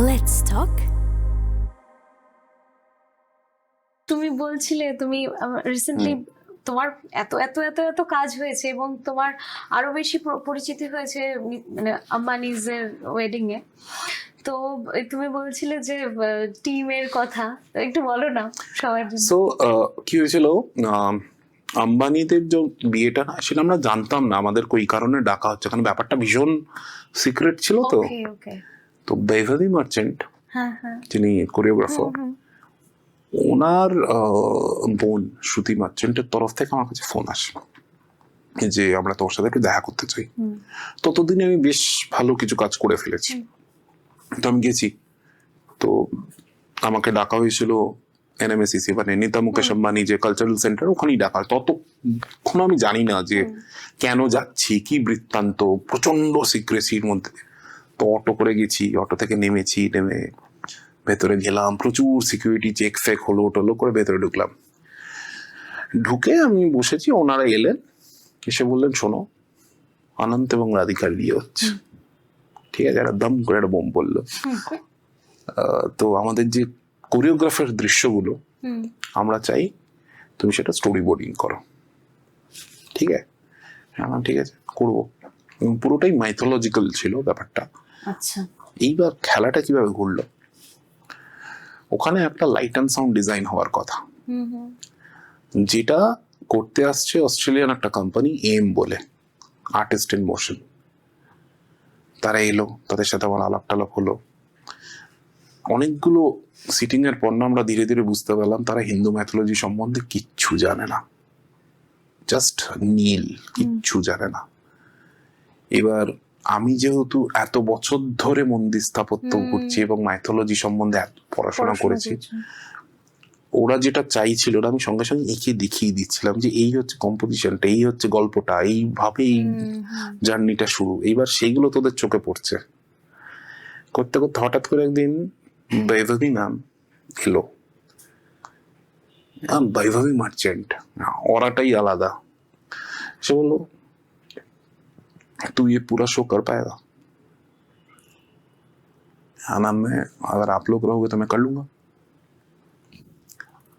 Let's talk. তুমি বলছিলে তুমি রিসেন্টলি তোমার এত এত এত এত কাজ হয়েছে এবং তোমার আরো বেশি পরিচিতি হয়েছে মানে আম্বানিজ এর ওয়েডিং এ। তো তুমি বলছিলে যে টিমের কথা, একটু বলো না সবার জন্য। সো কি হয়েছিল, আম্বানিদের যে বিয়েটা না সেটা আমরা জানতাম না আমাদের কই কারণে ডাকা হচ্ছে, কারণ ব্যাপারটা ভীষণ সিক্রেট ছিল। তো ওকে ওকে, তো বৈভবী মার্চেন্ট হ্যাঁ হ্যাঁ, যিনি কোরিওগ্রাফার, ওনার বোন শ্রুতি মার্চেন্টের তরফ থেকে আমার কাছে ফোন আসে যে আমরা তোমার সাথে একটু দেখা করতে চাই। ততদিনে আমি বেশ ভালো কিছু কাজ করে ফেলেছি, তো আমি গেছি। তো আমাকে ডাকা হয়েছিল NMSCC মানে নেতা মুকেশ আম্বানি যে কালচারাল সেন্টার, ওখানেই ডাকা। ততক্ষণ আমি জানি না যে কেন যাচ্ছি, কি বৃত্তান্ত, প্রচন্ড সিক্রেসির মধ্যে। তো অটো করে গেছি, অটো থেকে নেমেছি, নেমে ভেতরে গেলাম, প্রচুর সিকিউরিটি চেক ফেক হলো টলো করে ভেতরে ঢুকলাম। ঢুকে আমি বসেছি, ওনারা এলেন, এসে বললেন শোনো অনন্ত এবং রাধিকার বিয়ে হচ্ছে। ঠিক আছে, একটা দম করে একটা বোম পড়লো। তো আমাদের যে কোরিওগ্রাফার দৃশ্যগুলো আমরা চাই তুমি সেটা স্টোরি বোর্ডিং করো। ঠিক আছে, হ্যাঁ ঠিক আছে করবো। এবং পুরোটাই মাইথোলজিক্যাল ছিল ব্যাপারটা। আচ্ছা, এইবার খেলাটা কিভাবে ঘুরলো, ওখানে একটা লাইট অ্যান্ড সাউন্ড ডিজাইন হওয়ার কথা, যেটা করতে আসছে অস্ট্রেলিয়ান একটা কোম্পানি এম বলে, আর্টিস্ট ইন মোশন। তারা এলো, তাদের সাথে আমার আলাপ টালাপ হলো। অনেকগুলো সিটিং এর পর আমরা ধীরে ধীরে বুঝতে পারলাম তারা হিন্দু ম্যাথোলজি সম্বন্ধে কিচ্ছু জানে না, জাস্ট নীল, কিচ্ছু জানে না। এবার আমি যেহেতু এত বছর ধরে মন্দির স্থাপত্য করছি এবং মাইথোলজি সম্বন্ধে পড়াশোনা করেছি, ওরা যেটা চাইছিল ওরা আমি সঙ্গে সঙ্গে এঁকে দেখিয়ে দিচ্ছিলাম যে এই হচ্ছে কম্পোজিশনটা, এই হচ্ছে গল্পটা, এইভাবে এই জার্নিটা শুরু। এইবার সেইগুলো তোদের চোখে পড়ছে। করতে করতে হঠাৎ করে একদিন বৈভবী ম্যাম এলো, বৈভবী মার্চেন্ট, ওরাটাই আলাদা। সে বললো तू ये पूरा शो कर पाएगा? हाँ मैम, मैं अगर आप लोग रहोगे तो मैं कर लूंगा।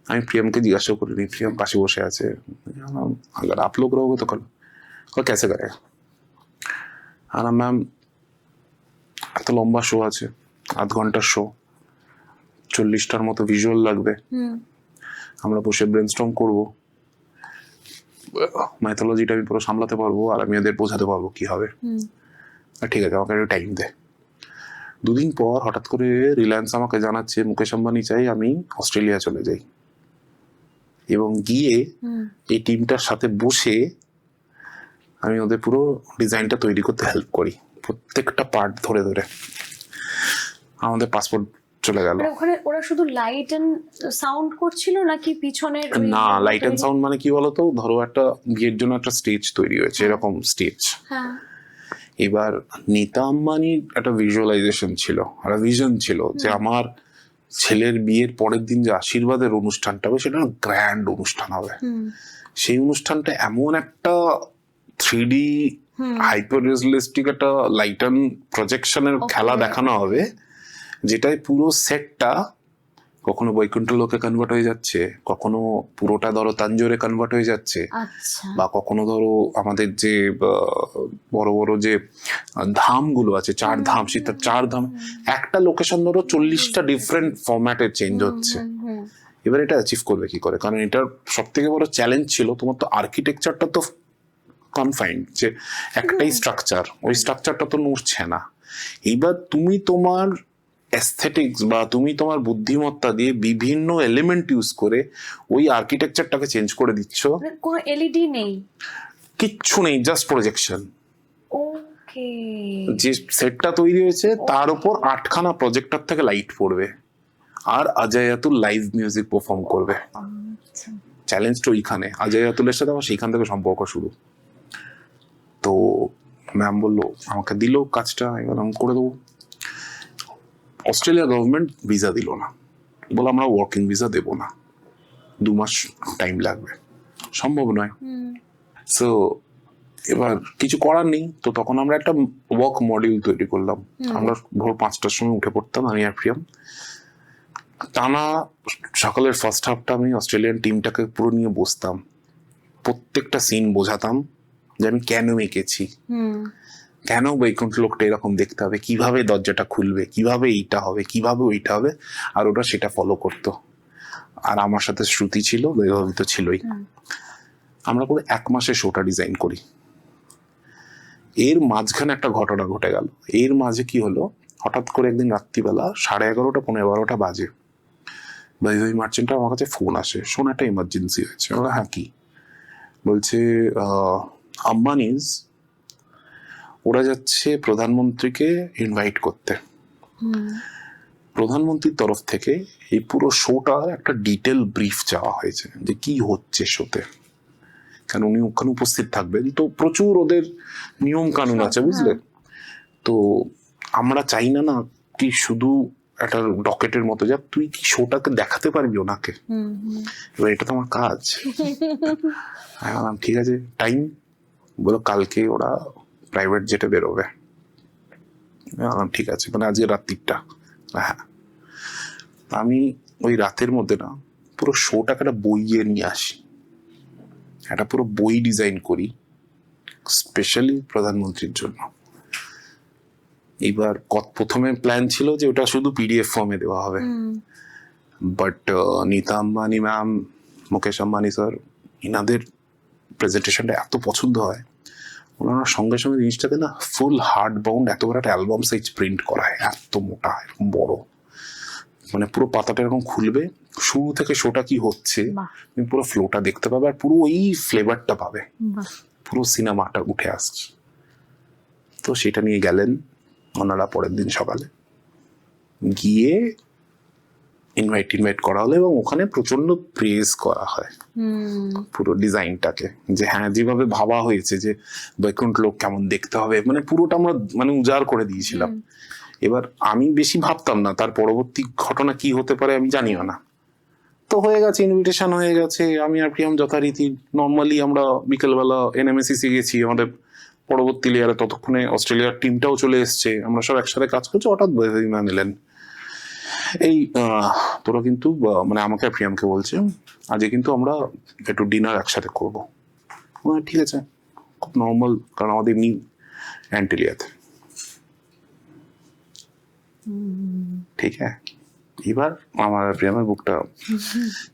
আমি প্রিয়মকে জিজ্ঞাসা করিনি, প্রিয়ম পাশে বসে আছে। अगर आप लोग रहोगे तो कर लो। और कैसे करेगा? আর ম্যাম এত লম্বা শো আছে, 8 ঘন্টার শো, 40টার মতো ভিজুয়াল লাগবে, আমরা বসে ব্রেনস্টর্ম করবো, মাইথোলজিটা আমি পুরো সামলাতে পারবো আর আমি এদের বোঝাতে পারবো কি হবে। ঠিক আছে, আমাকে একটু টাইম দে। 2 দিন পর হঠাৎ করে রিলায়েন্স আমাকে জানাচ্ছে মুকেশ আম্বানি চাই আমি অস্ট্রেলিয়া চলে যাই, এবং গিয়ে এই টিমটার সাথে বসে আমি ওদের পুরো ডিজাইনটা তৈরি করতে হেল্প করি, প্রত্যেকটা পার্ট ধরে ধরে। আমাদের পাসপোর্ট চলে গেল। ওখানে ওরা শুধু লাইট এন্ড সাউন্ড করছিল নাকি পিছনের? না, লাইট এন্ড সাউন্ড মানে কি বলতো, ধরো একটা বিয়ের জন্য একটা স্টেজ তৈরি হয়েছে, এরকম স্টেজ। এবার নেতা আম্বানির একটা ভিজুয়ালাইজেশন ছিল, একটা ভিশন ছিল যে আমার ছেলের বিয়ের পরের দিন যে আশীর্বাদের অনুষ্ঠানটা হবে সেটা গ্র্যান্ড অনুষ্ঠান হবে। সেই অনুষ্ঠানটা এমন একটা 3D হাইপার রিয়েলিস্টিক একটা লাইট অ্যান্ড প্রজেকশনের খেলা দেখানো হবে, যেটাই পুরো সেটটা কখনো বৈকুণ্ঠ লোকে কনভার্ট হয়ে যাচ্ছে, কখনো পুরোটা ধরো তাঞ্জোরে কনভার্ট হয়ে যাচ্ছে, বা কখনো ধরো আমাদের যে বড় বড় যে ধামগুলো আছে, 4 ধাম, সেটা 4 ধাম একটা লোকেশন ধরো 40টা ডিফারেন্ট ফরম্যাটে চেঞ্জ হচ্ছে। এবার এটা অ্যাচিভ করবে কি করে, কারণ এটার সব থেকে বড় চ্যালেঞ্জ ছিল তোমার তো আর্কিটেকচারটা তো কনফাইন্ড, যে একটাই স্ট্রাকচার, ওই স্ট্রাকচারটা তো নড়ছে না। এইবার তুমি তোমার অ্যাস্থেটিক্স বা তুমি তোমার বুদ্ধিমত্তা দিয়ে বিভিন্ন এলিমেন্ট ইউজ করে ওই আর্কিটেকচারটাকে চেঞ্জ করে দিচ্ছ। কোনো এলইডি নেই, কিচ্ছু নেই, জাস্ট প্রজেকশন। ওকে, যে সেটটা তৈরি হয়েছে তার উপর 8খানা প্রজেক্টর থেকে লাইট পড়বে আর Ajay Atul live music perform করবে। চ্যালেঞ্জটা ওইখানে, অজয় আতুলের সাথে আমার সেইখান থেকে সম্পর্ক শুরু। তো ম্যাম বললো, আমাকে দিল কাজটা, এবার আমি করে দেবো। অস্ট্রেলিয়া গভর্নমেন্ট ভিসা দিল না, বলে আমরা ওয়ার্কিং ভিসা দেবো না, 2 মাস টাইম লাগবে, সম্ভব নয়। সো এবার কিছু করার নেই, তো তখন আমরা একটা ওয়ার্ক মডিউল তৈরি করলাম। আমরা ভোর 5টার সময় উঠে পড়তাম, আমি আর প্রিয়ম। টানা সকালের ফার্স্ট হাফটা আমি অস্ট্রেলিয়ান টিমটাকে পুরো নিয়ে বসতাম, প্রত্যেকটা সিন বোঝাতাম যে আমি কেন এঁকেছি, কেন বৈকুণ্ঠ লোকটা এরকম দেখতে হবে, কিভাবে দরজাটা খুলবে, কিভাবে এইটা হবে, কিভাবে ওইটা হবে, আর ওরা সেটা ফলো করতো। আর আমার সাথে শ্রুতি ছিল, বৈভবী তো ছিলই। আমরা পুরো 1 মাসে শোটা ডিজাইন করি। এর মাঝখানে একটা ঘটনা ঘটে গেল। এর মাঝে কি হলো, হঠাৎ করে একদিন রাত্রিবেলা 11:30 পৌনে 12টা বাজে, বৈভবী মার্চেন্টের আমার কাছে ফোন আসে, শোন একটা ইমার্জেন্সি হয়েছে। হ্যাঁ কি? বলছে আম্বানিজ ওরা যাচ্ছে প্রধানমন্ত্রীকে ইনভাইট করতে। প্রধানমন্ত্রীর তরফ থেকে এই পুরো শোটা একটা ডিটেল ব্রিফ চাওয়া হয়েছে যে কি হচ্ছে শোতে, কারণ উনি ওখানে উপস্থিত থাকবেন, তো প্রচুর ওদের নিয়ম কানুন আছে, বুঝলে। তো আমরা চাই না না কি শুধু একটা ডকেটের মতো, যা তুই কি শোটাকে দেখাতে পারবি ওনাকে, এবার এটা তো আমার কাজ। আমি বললাম ঠিক আছে, টাইম বলো কালকে ওরা প্রাইভেট জেটে বেরোবে। বললাম ঠিক আছে, মানে আজকে রাত্রিটা। হ্যাঁ, আমি ওই রাতের মধ্যে না পুরো শোটাকে একটা বইয়ে নিয়ে আসি, একটা পুরো বই ডিজাইন করি স্পেশালি প্রধানমন্ত্রীর জন্য। এইবার প্রথমে প্ল্যান ছিল যে ওটা শুধু পিডিএফ ফর্মে দেওয়া হবে, but Nita Ambani ma'am, Mukesh Ambani sir, এনাদের প্রেজেন্টেশনটা এত পছন্দ হয়, ওনারা সঙ্গে সঙ্গে জিনিসটাকে না ফুল হার্ড বাউন্ড এত বড় একটা অ্যালবাম সাইজ প্রিন্ট করা হয়, এত মোটা, এরকম বড়, মানে পুরো পাতাটা এরকম খুলবে, শুরু থেকে শোটা কি হচ্ছে তুমি পুরো ফ্লোটা দেখতে পাবে, আর পুরো ওই ফ্লেভারটা পাবে, পুরো সিনেমাটা উঠে আসছে। তো সেটা নিয়ে গেলেন ওনারা পরের দিন সকালে, গিয়ে ইনভাইট করা হলো, এবং ওখানে প্রচন্ড প্রেজ করা হয় পুরো ডিজাইনটাকে, যে হ্যাঁ যেভাবে ভাবা হয়েছে যে বৈকুণ্ঠ লোক কেমন দেখতে হবে, মানে পুরোটা আমরা মানে উজাড় করে দিয়েছিলাম। এবার আমি বেশি ভাবতাম না তার পরবর্তী ঘটনা কি হতে পারে, আমি জানিও না। তো হয়ে গেছে, ইনভিটেশন হয়ে গেছে, আমি আর প্রিয়ম যথারীতি নর্মালি আমরা বিকেলবেলা এনএমএসিসি গেছি আমাদের পরবর্তী লেয়ারে, ততক্ষণে অস্ট্রেলিয়ার টিমটাও চলে এসছে, আমরা সব একসাথে কাজ করছি। হঠাৎ বৈভবী ম্যাম এলেন, এই তোরা কিন্তু মানে আমাকে আর প্রিয়ামকে বলছে আজকে কিন্তু আমরা একটু ডিনার একসাথে করবো। ঠিক আছে, খুব নর্মাল, কারণ আমাদের এমনি অ্যান্টিলিয়াতে। ঠিক আছে, এবার আমার প্রিয়ামের বুকটা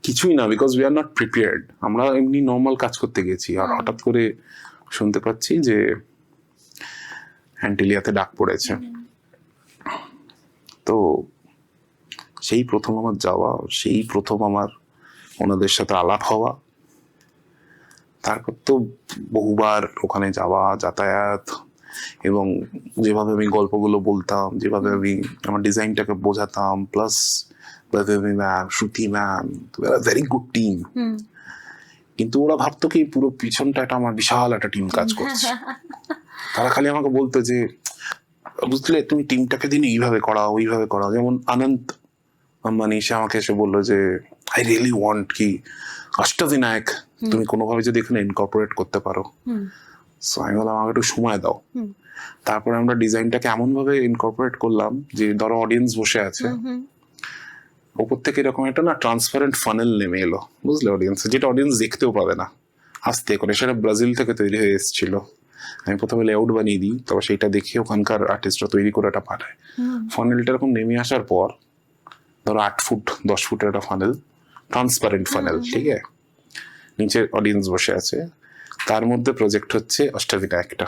কিছুই না, because we are not prepared. আমরা এমনি নর্মাল কাজ করতে গেছি, আর হঠাৎ করে শুনতে পাচ্ছি যে অ্যান্টিলিয়াতে ডাক পড়েছে। তো সেই প্রথম আমার যাওয়া, সেই প্রথম আমার ওনাদের সাথে আলাপ হওয়া, তারপর তো বহুবার ওখানে যাওয়া, যাতায়াত, এবং যেভাবে আমি গল্পগুলো বলতাম, যেভাবে আমি আমার ডিজাইনটাকে বোঝাতাম, প্লাস বৈভবী ম্যাম, শ্রুতি ম্যাম, ভেরি গুড টিম। কিন্তু ওরা ভাবতো কি পুরো পিছনটা একটা আমার বিশাল একটা টিম কাজ করছে। তারা খালি আমাকে বলতো যে বুঝলে তুমি টিমটাকে দিন এইভাবে করা, ওইভাবে করা। যেমন আনন্ত আম্বানি এসে আমাকে এসে বললো যে আই রিয়েলি ওয়ান্ট কি অষ্টবিনায়ক তুমি কোনোভাবে যদি এখানে ইনকর্পোরেট করতে পারো। সো আমি বললাম আমাকে একটু সময় দাও। তারপরে আমরা ডিজাইনটাকে এমন ভাবে ইনকর্পোরেট করলাম যে ধরো অডিয়েন্স বসে আছে, ওপর থেকে এরকম একটা না ট্রান্সপারেন্ট ফানেল নেমে এলো, বুঝলে, অডিয়েন্স, যেটা অডিয়েন্স দেখতেও পাবে না আস্তে করে। সেটা ব্রাজিল থেকে তৈরি হয়ে এসেছিল। আমি প্রথমে লেআউট বানিয়ে দিই, তারপর সেইটা দেখে ওখানকার আর্টিস্টরা তৈরি করে এটা পাঠায়। ফানেলটা এরকম নেমে আসার পর ধরো 8 ফুট 10 ফুটের একটা ফানেল, ট্রান্সপারেন্ট ফানেল, ঠিক আছে, নিচে অডিয়েন্স বসে আছে, তার মধ্যে প্রজেক্ট হচ্ছে অষ্টবিনায়কটা।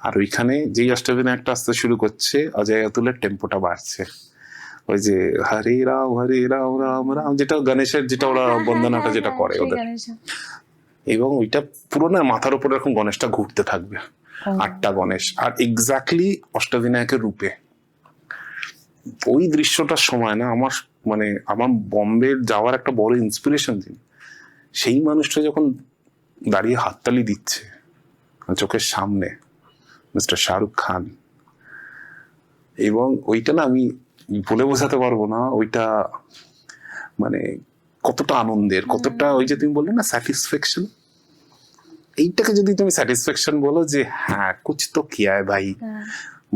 আর ওইখানে যেই অষ্টবিনায়কটা আসতে শুরু করছে, অজয় অতুলের টেম্পোটা বাড়ছে, ওই যে হরে রাম রাম রাম, যেটা গণেশের, যেটা ওরা বন্দনাটা যেটা করে ওদের, এবং ওইটা পুরো না মাথার উপর এরকম গণেশটা ঘুরতে থাকবে, 8টা গণেশ, আর এক্স্যাক্টলি অষ্টবিনায়কের রূপে। ওই দৃশ্যটার সময় না আমার মানে আমার বম্বে যাওয়ার একটা বড় ইন্সপিরেশন দিন, সেই মানুষটা যখন দাঁড়িয়ে হাততালি দিচ্ছে চোখের সামনে, মিস্টার শাহরুখ খান, এবং ওইটা না আমি বলে বোঝাতে পারবো না ওইটা মানে কতটা আনন্দের, কতটা ওই যে তুমি বললে না স্যাটিসফ্যাকশন, এইটাকে যদি তুমি স্যাটিসফ্যাকশন বলো যে হ্যাঁ কুছ তো কিয়া হ্যায় ভাই,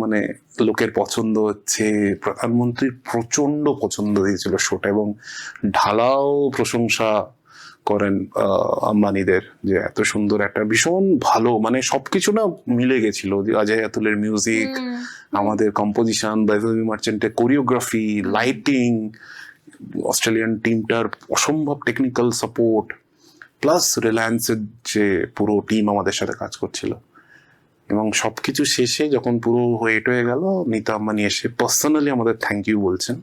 মানে লোকের পছন্দ হচ্ছে, প্রধানমন্ত্রীর প্রচন্ড পছন্দ হয়েছিল শোটা এবং ঢালাও প্রশংসা করেন আম্বানিদের যে এত সুন্দর একটা ভীষণ ভালো মানে সবকিছু না মিলে গেছিল, যে অজয় আতুলের মিউজিক, আমাদের কম্পোজিশন, বৈভবী মার্চেন্টের কোরিওগ্রাফি, লাইটিং, অস্ট্রেলিয়ান টিমটার অসম্ভব টেকনিক্যাল সাপোর্ট, প্লাস রিলায়েন্সের যে পুরো টিম আমাদের সাথে কাজ করছিল, এবং সবকিছু শেষে যখন পুরো ওয়েট হয়ে গেল নীতা আম্বানি এসে পার্সোনালি আমাদের থ্যাংক ইউ বলছেন,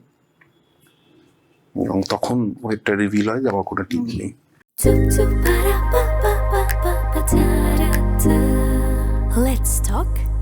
এবং তখন ওয়েটটা রিভিল হয় যে আমার কোনো টিম নেই। Let's talk.